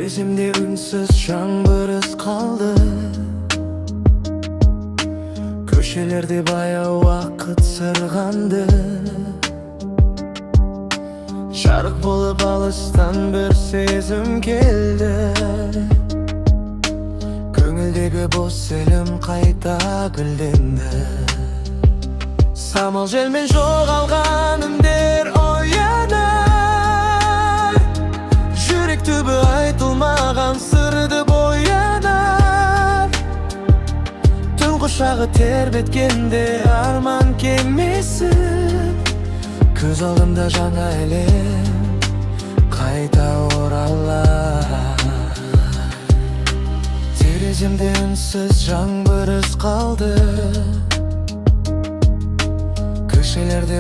Terezimde ünsüz жаңбыр із қалdı. Köşelerde bayağı vakit sırgandı. Жарық болып алыстан bir сезім келді. Көңілдегі бос елім қайта гүлденді. Самал желмен жоғалған үндер оянар. Жүрек түбі айтылмаған сырды боянар. Түн құшағы тербеткенде арман кемесі. Көз алдымда жаңа әлем қайта оралар. Тереземде үнсіз жаңбыр із қалды. Köşelerde